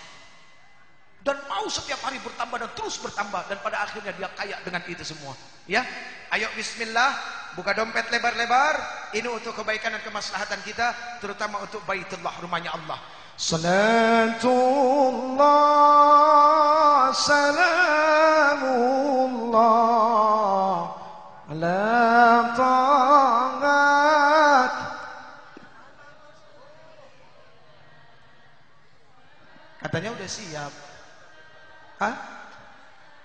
Dan mau setiap hari bertambah dan terus bertambah, dan pada akhirnya dia kaya dengan itu semua. Ya, ayo bismillah, buka dompet lebar-lebar. Ini untuk kebaikan dan kemaslahatan kita, terutama untuk Baitullah, rumahnya Allah. Salatullah, salamullah ala ta'at. Katanya udah siap.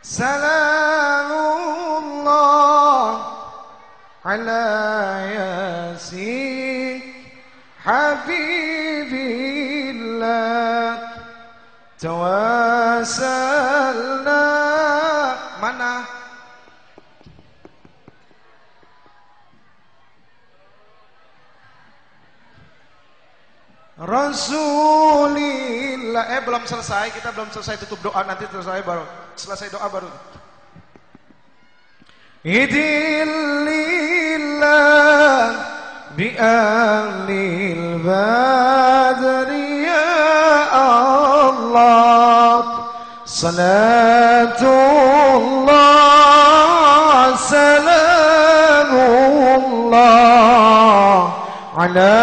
Salamullah ala yasin habibillah tawassalna. Mana? Rasulillah. Belum selesai, kita belum selesai tutup doa, nanti selesai doa baru. Idillillah بأهل البدر يا الله صلاة الله سلام الله على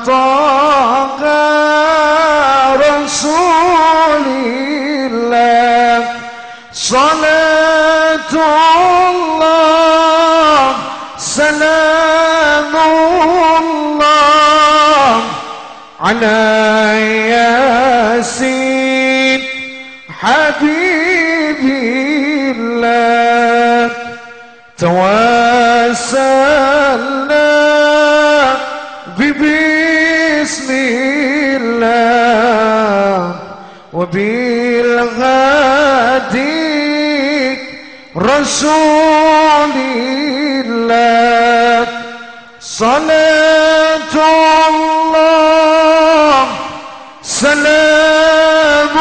طه رسول الله صلاة الله سلام الله على ياسين حبيب الله توسلنا بسم الله وبالهادي رسول الله صلاة الله سلام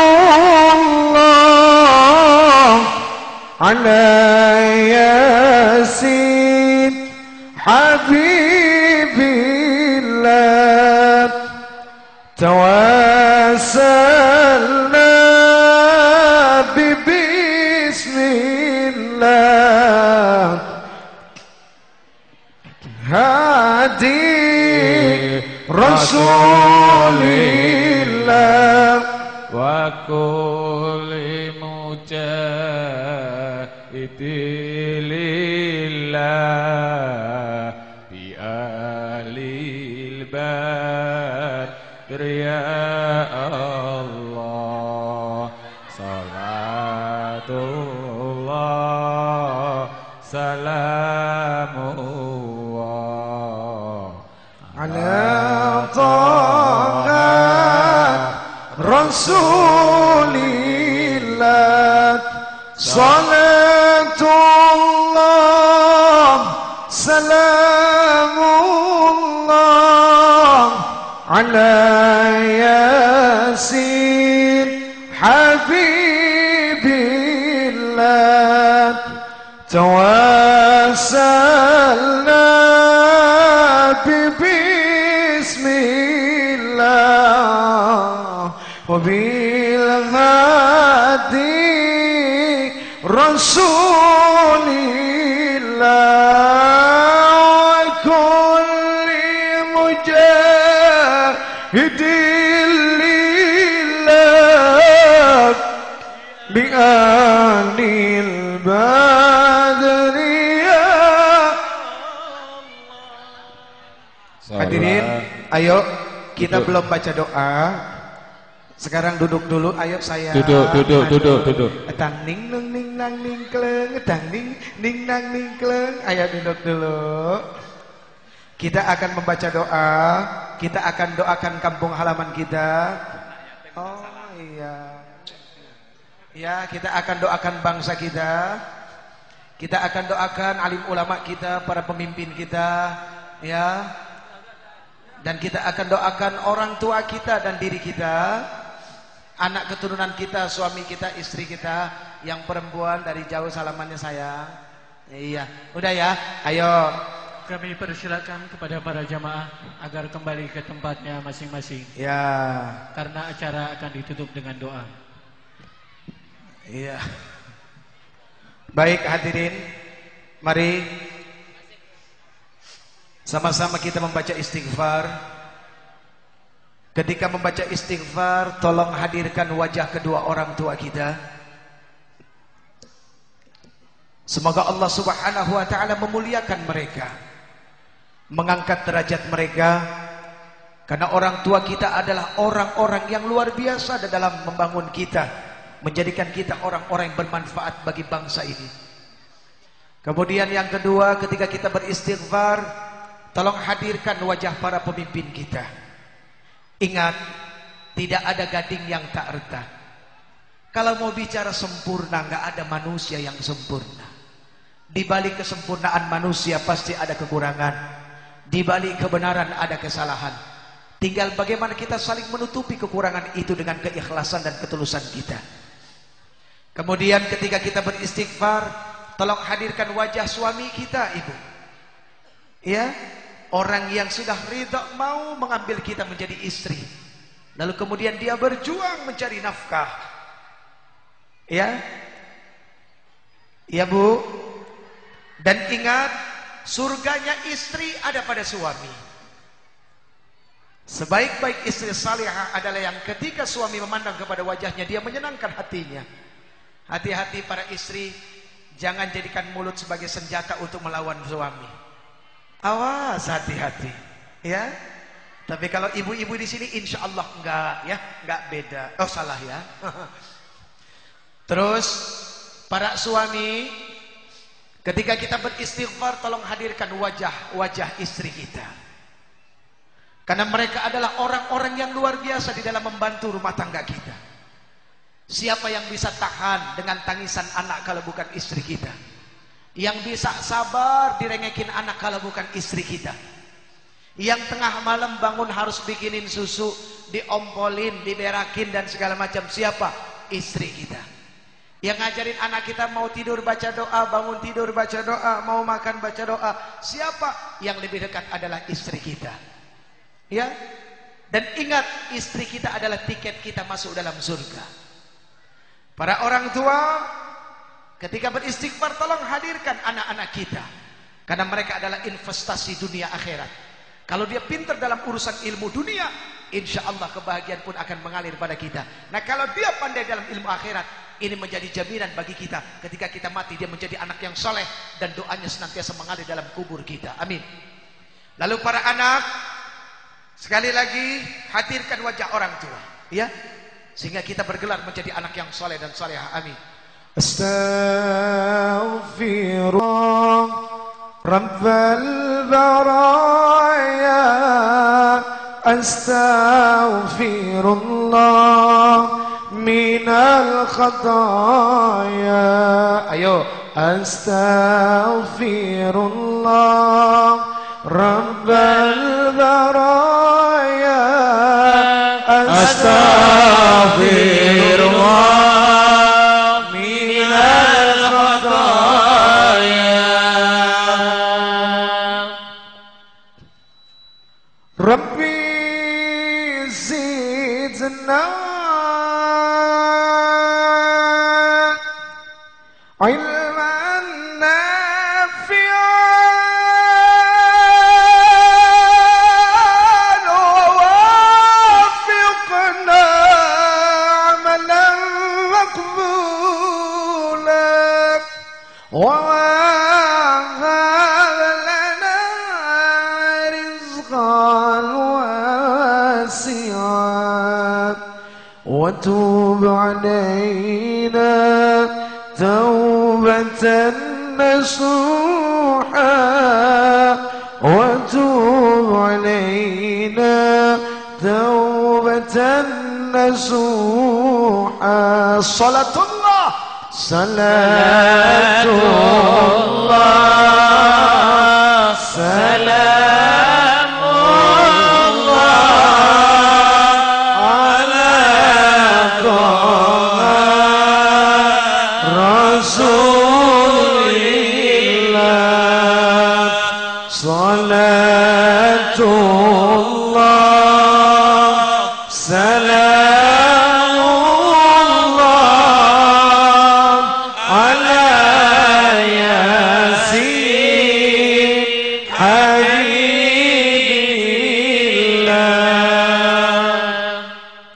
الله على ياسين حبيب الله توسلنا بسم الله هادي رسول الله وكل مجاهد لله بآل البدر يا الله صلاة الله سلام الله على طه رسول الله صلاة الله سلام الله على ياسين حبيب الله توسلنا بسم الله وبالهادي رسول الله وكل مجاهد لله بآل البدر يا Hadirin, ayo kita belum baca doa. Sekarang duduk dulu, ayo saya. Duduk. Tang ning nung ning nang ning kleng, tang ning ning nang ning kleng. Ayo duduk dulu. Kita akan membaca doa. Kita akan doakan kampung halaman kita. Oh iya. Ya, kita akan doakan bangsa kita. Kita akan doakan alim ulama kita, para pemimpin kita, ya. Dan kita akan doakan orang tua kita dan diri kita, anak keturunan kita, suami kita, istri kita, yang perempuan dari jauh salamannya sayang. Iya, udah ya, ayo. Kami persilakan kepada para jamaah agar kembali ke tempatnya masing-masing. Ya. Karena acara akan ditutup dengan doa. Iya. Baik hadirin, mari sama-sama kita membaca istighfar. Ketika membaca istighfar, tolong hadirkan wajah kedua orang tua kita. Semoga Allah Subhanahu wa taala memuliakan mereka, mengangkat derajat mereka, karena orang tua kita adalah orang-orang yang luar biasa dalam membangun kita, menjadikan kita orang-orang yang bermanfaat bagi bangsa ini. Kemudian yang kedua, ketika kita beristighfar, tolong hadirkan wajah para pemimpin kita. Ingat, tidak ada gading yang tak retak. Kalau mau bicara sempurna, nggak ada manusia yang sempurna. Di balik kesempurnaan manusia pasti ada kekurangan. Di balik kebenaran ada kesalahan. Tinggal bagaimana kita saling menutupi kekurangan itu dengan keikhlasan dan ketulusan kita. Kemudian ketika kita beristighfar, tolong hadirkan wajah suami kita, ibu. Ya, Orang yang sudah ridha mau mengambil kita menjadi istri, lalu kemudian dia berjuang mencari nafkah. Ya, ya Bu. Dan ingat, surganya istri ada pada suami. Sebaik-baik istri salihah adalah yang ketika suami memandang kepada wajahnya, dia menyenangkan hatinya. Hati-hati para istri, jangan jadikan mulut sebagai senjata untuk melawan suami. Awas, hati-hati, ya. Tapi kalau ibu-ibu di sini, insya Allah enggak, ya, enggak beda. Oh salah ya. Terus para suami, ketika kita beristighfar, tolong hadirkan wajah-wajah istri kita. Karena mereka adalah orang-orang yang luar biasa di dalam membantu rumah tangga kita. Siapa yang bisa tahan dengan tangisan anak kalau bukan istri kita? Yang bisa sabar direngekin anak kalau bukan istri kita? Yang tengah malam bangun harus bikinin susu, diompolin, diberakin dan segala macam, siapa? Istri kita. Yang ngajarin anak kita mau tidur baca doa, bangun tidur baca doa, mau makan baca doa, siapa? Yang lebih dekat adalah istri kita. Ya. Dan ingat, istri kita adalah tiket kita masuk dalam surga. Para orang tua, ketika beristighfar, tolong hadirkan anak-anak kita, karena mereka adalah investasi dunia akhirat. Kalau dia pintar dalam urusan ilmu dunia, insya Allah kebahagiaan pun akan mengalir pada kita. Nah kalau dia pandai dalam ilmu akhirat, ini menjadi jaminan bagi kita. Ketika kita mati, dia menjadi anak yang soleh, dan doanya senantiasa mengalir dalam kubur kita. Amin. Lalu para anak, sekali lagi hadirkan wajah orang tua, ya, sehingga kita bergelar menjadi anak yang soleh dan solehah. Amin. Astaghfirullah Rabbal baraya, astaghfirullah minal khataya. Ayo, astaghfirullah Rabbal baraya, astaghfirullah Rabbi zidna ilman nafi'an wafiqna amalan maqbulan wa وتوب علينا توبة نصوحا وتوب علينا توبة نصوحا صلاة الله